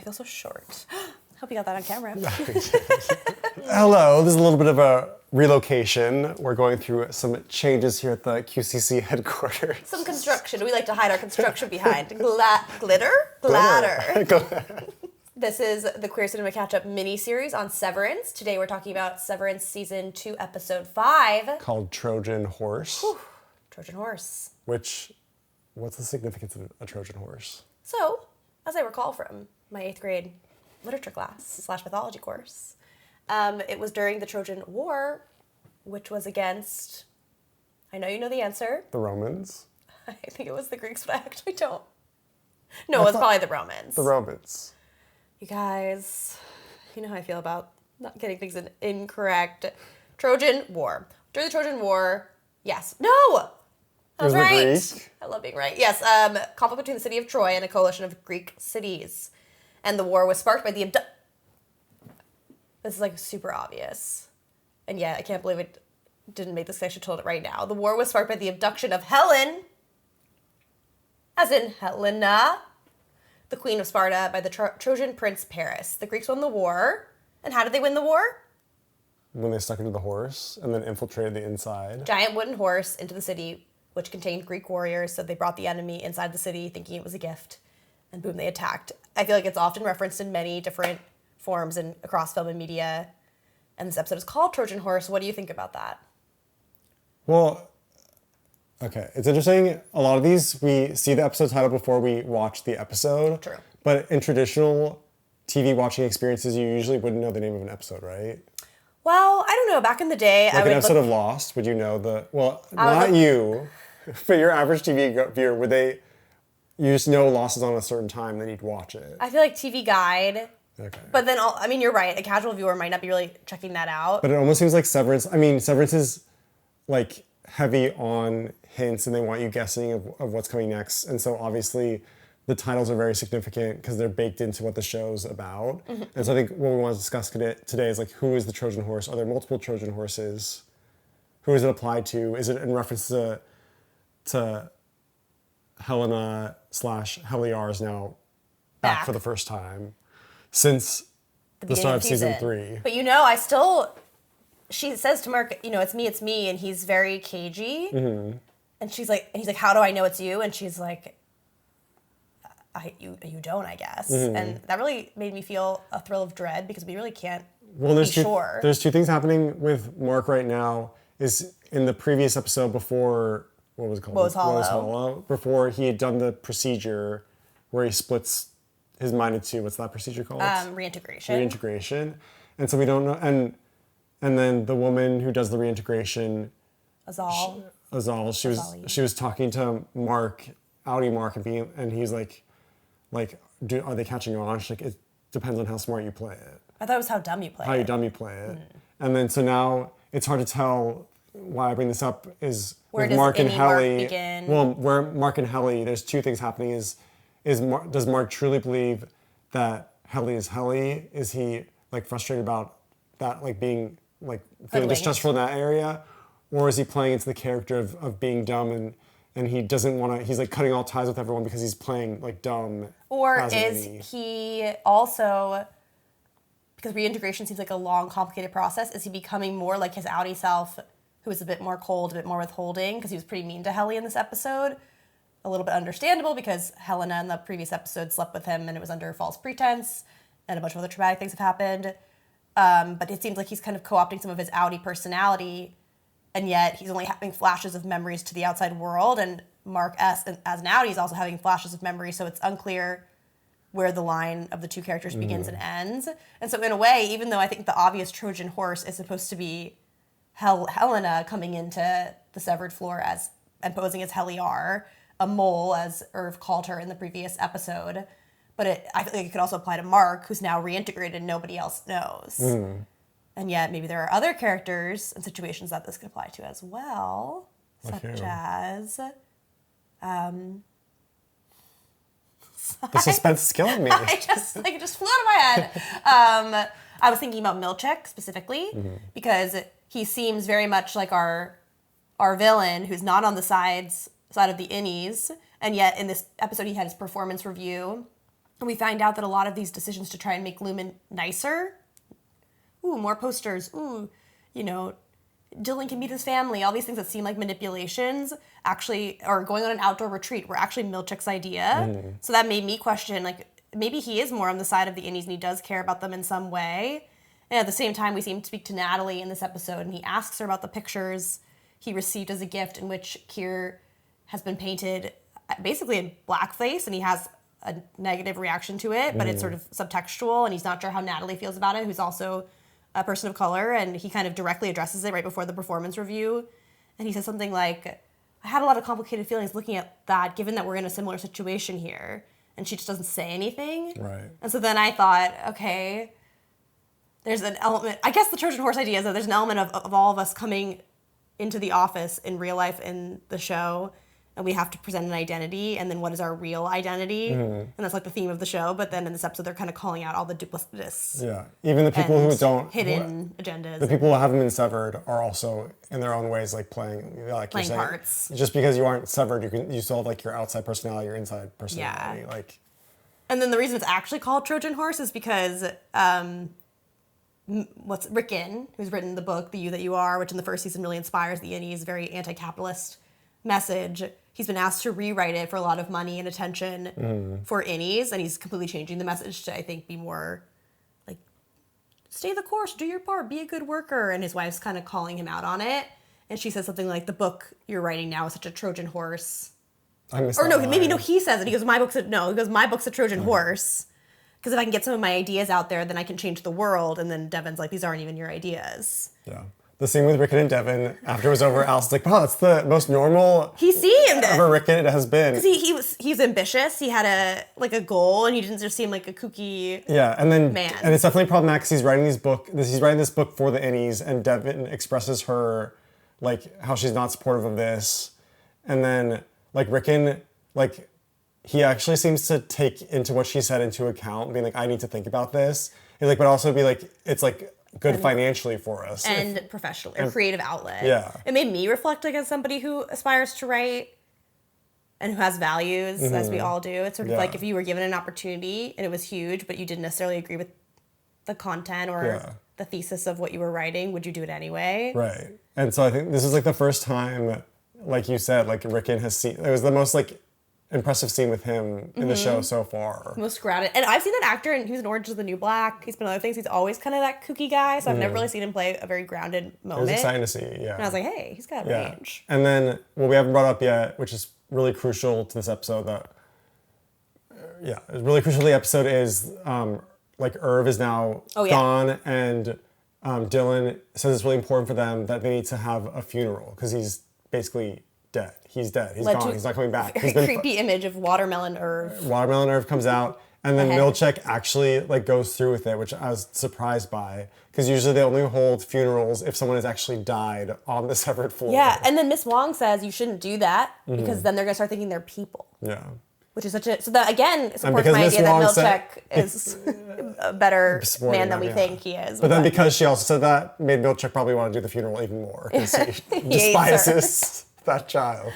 feel so short. Hope you got that on camera. Hello, this is a little bit of a relocation. We're going through some changes here at the QCC headquarters. Some construction. We like to hide our construction behind. Glitter? Bladder. This is the Queer Cinema Catchup mini-series on Severance. Today we're talking about Severance Season 2, Episode 5. Called Trojan Horse. Whew. Trojan Horse. What's the significance of a Trojan Horse? So, as I recall from my 8th grade literature class / mythology course, it was during the Trojan War, which was against, I know you know the answer. The Romans? I think it was the Greeks, but I actually don't. No, it was probably the Romans. The Romans. You guys, you know how I feel about not getting things incorrect. Trojan War. During the Trojan War, yes. No! I was right. Greek? I love being right. Yes, conflict between the city of Troy and a coalition of Greek cities. And the war was sparked by the This is like super obvious. And yet, I can't believe it didn't make this connection told it right now. The war was sparked by the abduction of Helen, as in Helena, the queen of Sparta, by the Trojan prince Paris. The Greeks won the war. And how did they win the war? When they stuck into the horse and then infiltrated the inside. Giant wooden horse into the city, which contained Greek warriors, so they brought the enemy inside the city thinking it was a gift, and boom, they attacked. I feel like it's often referenced in many different forms and across film and media, and this episode is called Trojan Horse. What do you think about that? Well, okay, it's interesting. A lot of these, we see the episode title before we watch the episode. True. But in traditional TV watching experiences, you usually wouldn't know the name of an episode, right? Well, I don't know. Back in the day, like an episode of Lost, would you know not you, but your average TV viewer, you just know Lost is on a certain time, then you'd watch it. I feel like TV Guide. Okay. But then, you're right. A casual viewer might not be really checking that out. But it almost seems like Severance. Severance is like heavy on hints, and they want you guessing of what's coming next. And so obviously, the titles are very significant because they're baked into what the show's about. Mm-hmm. And so I think what we want to discuss today is like, who is the Trojan Horse? Are there multiple Trojan Horses? Who is it applied to? Is it in reference to Helena / Helliar is now back for the first time since the start of season 3. But she says to Mark, it's me, and he's very cagey. Mm-hmm. And he's like, how do I know it's you? And she's like, you don't, I guess. Mm-hmm. And that really made me feel a thrill of dread because we really can't be sure. There's two things happening with Mark right now. Is in the previous episode before, what was it called? What was Hollow. Before he had done the procedure where he splits his mind into, what's that procedure called? Reintegration. Reintegration. And so we don't know, and then the woman who does the reintegration, Azal, she was talking to Mark, Audi Mark, and he's like, are they catching on? She's like, it depends on how smart you play it. I thought it was how dumb you play it. How dumb you play it. Mm. And then so now it's hard to tell why I bring this up is where with Mark and Helly. Mark begin? Well, where Mark and Helly, there's two things happening. Does Mark truly believe that Helly is Helly? Is he like frustrated about that, like being like feeling distrustful in that area? Or is he playing into the character of being dumb and he doesn't want to, he's like cutting all ties with everyone because he's playing like dumb. Or is he also, because reintegration seems like a long, complicated process, is he becoming more like his Audi self, who is a bit more cold, a bit more withholding, because he was pretty mean to Helly in this episode? A little bit understandable because Helena in the previous episode slept with him and it was under false pretense, and a bunch of other traumatic things have happened. But it seems like he's kind of co-opting some of his Audi personality, and yet he's only having flashes of memories to the outside world, and Mark S. as an Audi is also having flashes of memory, so it's unclear where the line of the two characters begins and ends. And so in a way, even though I think the obvious Trojan horse is supposed to be Helena coming into the severed floor and posing as Helliar, a mole, as Irv called her in the previous episode, but I feel like it could also apply to Mark, who's now reintegrated and nobody else knows. Mm. And yet maybe there are other characters and situations that this could apply to as well, such as... the suspense is killing me. It just flew out of my head. I was thinking about Milchick specifically, because he seems very much like our villain, who's not on the side of the innies, and yet in this episode he had his performance review And we find out that a lot of these decisions to try and make Lumen nicer, more posters, Dylan can meet his family, all these things that seem like manipulations actually, or going on an outdoor retreat were actually Milchick's idea. So that made me question, like, maybe he is more on the side of the innies and he does care about them in some way. And at the same time, we see him speak to Natalie in this episode, and he asks her about the pictures he received as a gift in which Kier has been painted basically in blackface, and he has a negative reaction to it, but it's sort of subtextual, and he's not sure how Natalie feels about it, who's also a person of color, and he kind of directly addresses it right before the performance review. And he says something like, I had a lot of complicated feelings looking at that, given that we're in a similar situation here. And she just doesn't say anything. Right. And so then I thought, okay, there's an element, I guess the Trojan Horse idea is that there's an element of all of us coming into the office in real life in the show, and we have to present an identity, and then what is our real identity? And that's like the theme of the show, but then in this episode they're kind of calling out all the duplicitous. Yeah, even the people who don't... hidden agendas. The people who haven't been severed are also, in their own ways, like playing you're saying, parts. Just because you aren't severed, you still have like your outside personality, your inside personality. Yeah. Like, and then the reason it's actually called Trojan Horse is because Ricken, who's written the book, The You That You Are, which in the first season really inspires the innies, very anti-capitalist message. He's been asked to rewrite it for a lot of money and attention for innies, and he's completely changing the message to, I think, be more like, stay the course, do your part, be a good worker. And his wife's kind of calling him out on it. And she says something like, the book you're writing now is such a Trojan horse. He says it. He goes, my book's a Trojan horse. Because if I can get some of my ideas out there, then I can change the world. And then Devin's like, these aren't even your ideas. Yeah. The scene with Ricken and Devin, after it was over, Allison's like, wow, that's the most normal he seemed ever Ricken it has been. Because he's ambitious. He had a goal, and he didn't just seem like a kooky man. And it's definitely problematic because he's writing this book for the innies, and Devin expresses her, like, how she's not supportive of this. And then, like, Ricken, like, he actually seems to take into what she said into account, being like, I need to think about this. He's like, but also be like, it's like, good financially for us. And professionally, a creative outlet. Yeah. It made me reflect like as somebody who aspires to write and who has values, as we all do. It's sort of like if you were given an opportunity and it was huge, but you didn't necessarily agree with the content or the thesis of what you were writing, would you do it anyway? Right. And so I think this is like the first time, like you said, like Ricken has seen, it was the most like impressive scene with him in the show so far. Most grounded. And I've seen that actor, and he was in Orange is the New Black. He's been other things. He's always kind of that kooky guy, so I've never really seen him play a very grounded moment. It was exciting to see, yeah. And I was like, hey, he's got range. And then, what we haven't brought up yet, which is really crucial to this episode, really crucial to the episode is, like, Irv is now gone, and Dylan says it's really important for them that they need to have a funeral, because he's basically dead. He's dead. He's gone. He's not coming back. Very creepy image of Watermelon Irv. Watermelon Irv comes out, and then Milchick actually like goes through with it, which I was surprised by, because usually they only hold funerals if someone has actually died on the severed floor. Yeah, and then Miss Wong says you shouldn't do that because then they're gonna start thinking they're people. Yeah. Which is such a that again supports my idea that Milchick is a better man than we think he is. But then because she also said that, made Milchick probably want to do the funeral even more because he despises that child.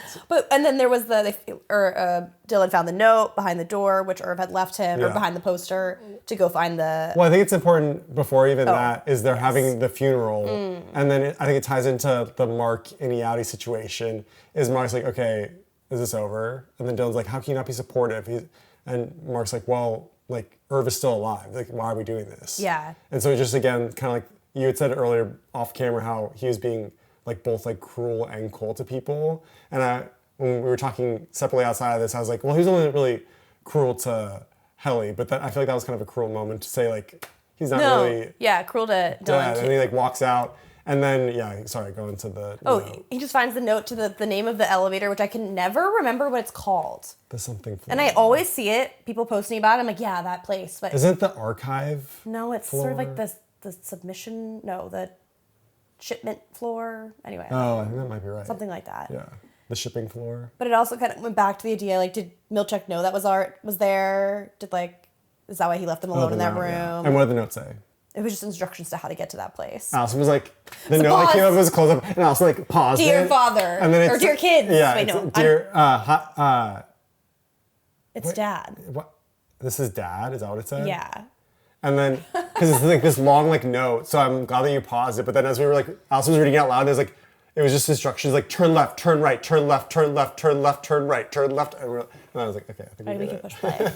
And then there was Dylan found the note behind the door, which Irv had left him, or behind the poster, to go find the... Well, I think it's important before even that, is they're having the funeral, and then I think it ties into the Mark Innie situation, is Mark's like, okay, is this over? And then Dylan's like, how can you not be supportive? And Mark's like, well, like, Irv is still alive. Like, why are we doing this? Yeah. And so just, again, kind of like you had said earlier off camera, how he was being... like both like cruel and cold to people. And when we were talking separately outside of this, I was like, well, he was only really cruel to Helly, but I feel like that was kind of a cruel moment to say like, he's not really... Yeah, cruel to Dylan. And he like walks out and then, go into the... He just finds the note to the name of the elevator, which I can never remember what it's called. The something floor. And I always see it, people posting about it. I'm like, yeah, that place. But isn't it the archive? No, it's floor? sort of like the submission, the shipment floor. Anyway. Oh, I think that might be right. Something like that. Yeah. The shipping floor. But it also kind of went back to the idea, like, did Milchick know that was there? Is that why he left them alone in that room? Yeah. And what did the note say? It was just instructions to how to get to that place. Allison was like, the note that came up was close up, and Allison like paused Dear it. father. And then or dear kids. Yeah. Wait, no. Dear, It's dad. What? this is Dad? Is that what it said? Yeah. And then, because it's like this long like note, so I'm glad that you paused it. But then as we were like, Allison was reading it out loud, it was just instructions like turn left, turn right, turn left, turn left, turn left, turn right, turn left. And I was like, okay, I think we can push play.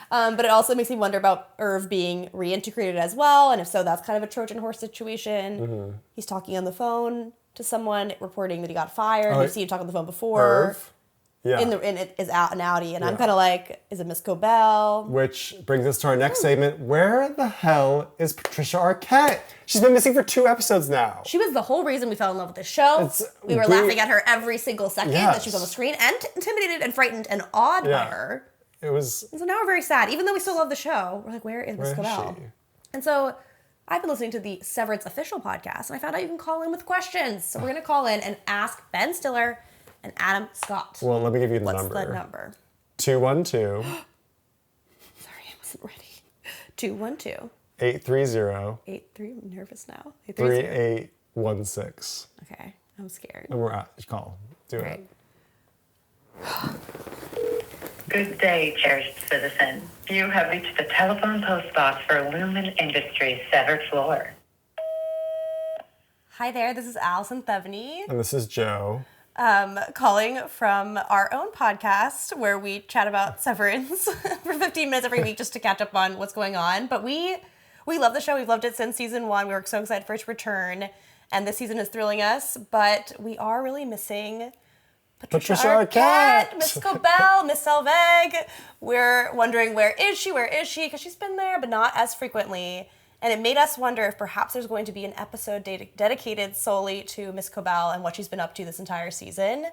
But it also makes me wonder about Irv being reintegrated as well, and if so, that's kind of a Trojan Horse situation. Mm-hmm. He's talking on the phone to someone, reporting that he got fired. We've seen him talk on the phone before. Irv? Yeah. In it is out and outy, and I'm kind of like, is it Miss Cobell? Which brings us to our next segment. Where the hell is Patricia Arquette? She's been missing for 2 episodes now. She was the whole reason we fell in love with this show. We were laughing at her every single second that she was on the screen, and intimidated and frightened and awed by her. It was. And so now we're very sad, even though we still love the show. We're like, where is Miss Cobell? And so I've been listening to the Severance official podcast, and I found out you can call in with questions. So we're gonna call in and ask Ben Stiller and Adam Scott. Well, let me give you the number. What's the number? 212. Sorry, I wasn't ready. 212. 830. I'm nervous now. 3816. Okay, I'm scared. And we're at. Call. Do Great. it. Good day, cherished citizen. You have reached the telephone post box for Lumen Industries' severed floor. Hi there, this is Allison Thevney. And this is Joe. Calling from our own podcast where we chat about Severance for 15 minutes every week just to catch up on what's going on. But we love the show. We've loved it since season 1. We were so excited for its return. And this season is thrilling us. But we are really missing Patricia Arquette, Miss Cobell, Miss Selvig. We're wondering, where is she? Because she's been there, but not as frequently. And it made us wonder if perhaps there's going to be an episode dedicated solely to Miss Cobell and what she's been up to this entire season.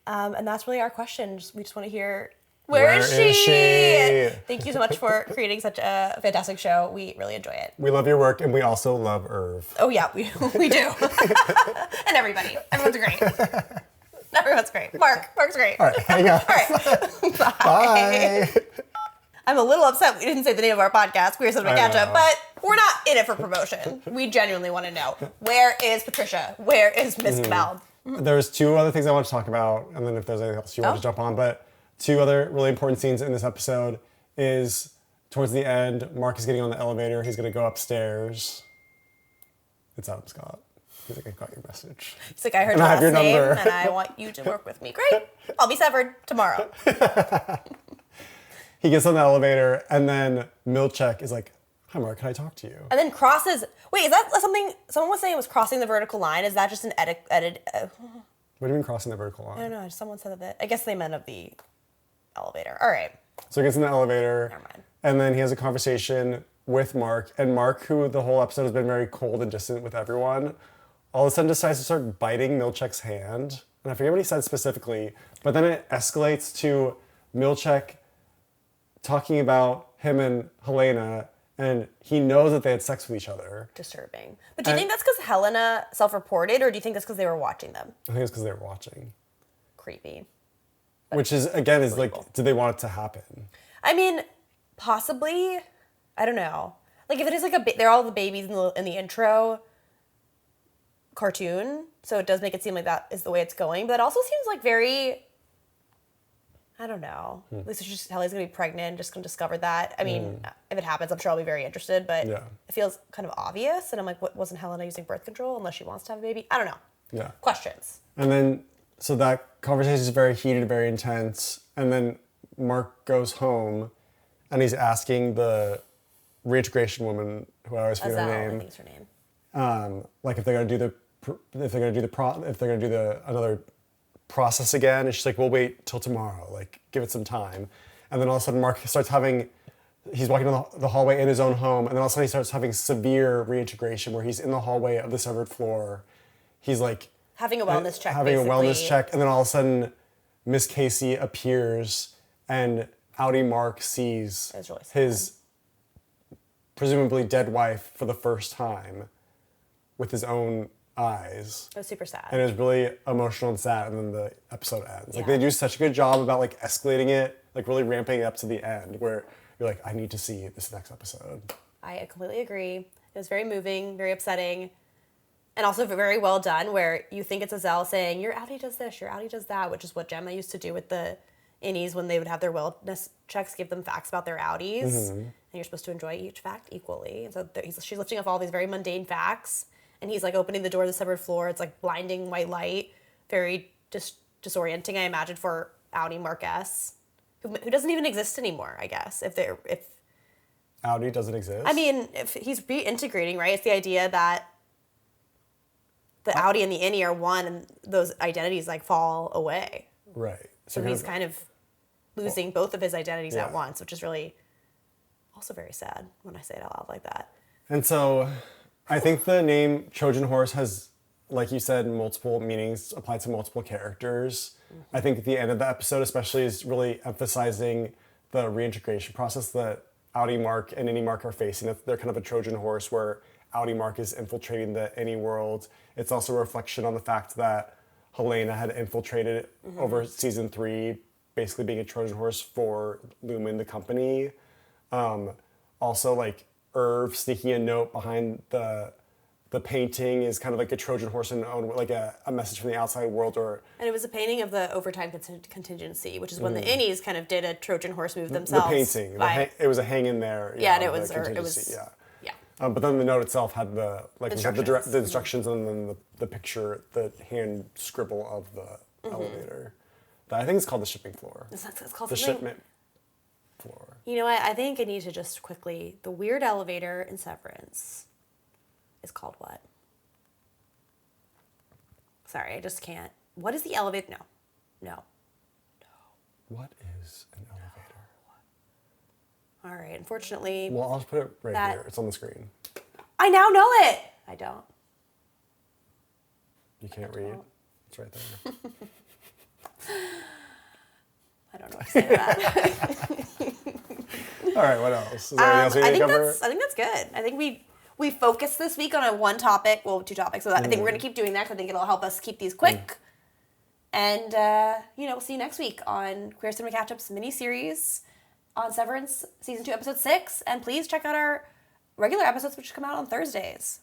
And that's really our question. We just want to hear, where is she? Thank you so much for creating such a fantastic show. We really enjoy it. We love your work, and we also love Irv. Oh, yeah, we do. And everybody. Everyone's great. Everyone's great. Mark's great. All right, hang on. All right. Bye. I'm a little upset we didn't say the name of our podcast, Queer Cinema Catchup, but we're not in it for promotion. We genuinely want to know, where is Patricia? Where is Miss Cobell? There's 2 other things I want to talk about, and then if there's anything else you want to jump on. But 2 other really important scenes in this episode is towards the end, Mark is getting on the elevator. He's going to go upstairs. It's Adam Scott. He's like, I got your message. He's like, I heard your last name, and I want you to work with me. Great. I'll be severed tomorrow. He gets on the elevator, and then Milchick is like, hi, Mark, can I talk to you? And then crosses... Wait, is that something... Someone was saying it was crossing the vertical line. Is that just an edit... What do you mean crossing the vertical line? I don't know. Someone said that... I guess they meant of the elevator. All right. So he gets in the elevator. Never mind. And then he has a conversation with Mark. And Mark, who the whole episode has been very cold and distant with everyone, all of a sudden decides to start biting Milchick's hand. And I forget what he said specifically, but then it escalates to Milchick talking about him and Helena, and he knows that they had sex with each other. Disturbing. But do you think that's because Helena self-reported, or do you think that's because they were watching them? I think it's because they were watching. Creepy. Which is, again, is like, did they want it to happen? I mean, possibly. I don't know. Like, if it is like they're all the babies in the intro cartoon, so it does make it seem like that is the way it's going, but it also seems like very... I don't know. At least Helly's going to be pregnant, just going to discover that. I mean, if it happens, I'm sure I'll be very interested, but it feels kind of obvious. And I'm like, what, wasn't Helena using birth control unless she wants to have a baby? I don't know. Yeah. Questions. And then, so that conversation is very heated, very intense. And then Mark goes home and he's asking the reintegration woman, who I always forget her name. I think it's her name. Like if they're going to do another process again, and she's like, we'll wait till tomorrow, like give it some time. And then all of a sudden Mark starts he's walking down the hallway in his own home, and then all of a sudden he starts having severe reintegration where he's in the hallway of the severed floor. He's like having a wellness check, a wellness check, and then all of a sudden Miss Casey appears and outie Mark sees his presumably dead wife for the first time with his own eyes. It was super sad. And it was really emotional and sad, and then the episode ends. Like, they do such a good job about, like, escalating it, like, really ramping it up to the end, where you're like, I need to see this next episode. I completely agree. It was very moving, very upsetting, and also very well done, where you think it's Azelle saying, your outie does this, your outie does that, which is what Gemma used to do with the innies, when they would have their wellness checks, give them facts about their outies, and you're supposed to enjoy each fact equally. And so she's lifting up all these very mundane facts, and he's like opening the door to the severed floor. It's like blinding white light, very disorienting, I imagine, for outie Marquess, who doesn't even exist anymore, I guess. If Outie doesn't exist? I mean, if he's reintegrating, right? It's the idea that the outie and the innie are one, and those identities like fall away. Right. So he's kind of losing both of his identities at once, which is really also very sad when I say it out loud like that. And so I think the name Trojan Horse has, like you said, multiple meanings applied to multiple characters. I think the end of the episode especially is really emphasizing the reintegration process that outie Mark and innie Mark are facing. They're kind of a Trojan horse where outie Mark is infiltrating the innie world. It's also a reflection on the fact that Helena had infiltrated over season 3, basically being a Trojan horse for Lumen, the company. Also, like, Irv sneaking a note behind the painting is kind of like a Trojan horse in own, like a message from the outside world. And it was a painting of the overtime contingency, which is when the innies kind of did a Trojan horse move themselves. The painting. It was a hang in there. Yeah, and it was. But then the note itself had the instructions. The instructions and then the picture, the hand scribble of the elevator. That I think is called the shipping floor. It's called the something. shipment floor. You know what? I think I need to just quickly. The weird elevator in Severance is called what? Sorry, I just can't. What is the elevator? No. What is an elevator? All right, unfortunately. Well, I'll just put it right here. It's on the screen. I now know it. I don't. You can't read? It's right there. I don't know what to say to that. All right, what else? Is there anything else we need to cover? I think that's good. I think we focused this week on one topic, well, 2 topics. So I think we're going to keep doing that because I think it'll help us keep these quick. And, we'll see you next week on Queer Cinema Catchup's mini-series on Severance Season 2, Episode 6. And please check out our regular episodes, which come out on Thursdays.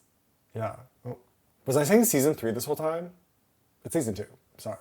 Yeah. Oh. Was I saying Season 3 this whole time? It's Season 2. Sorry.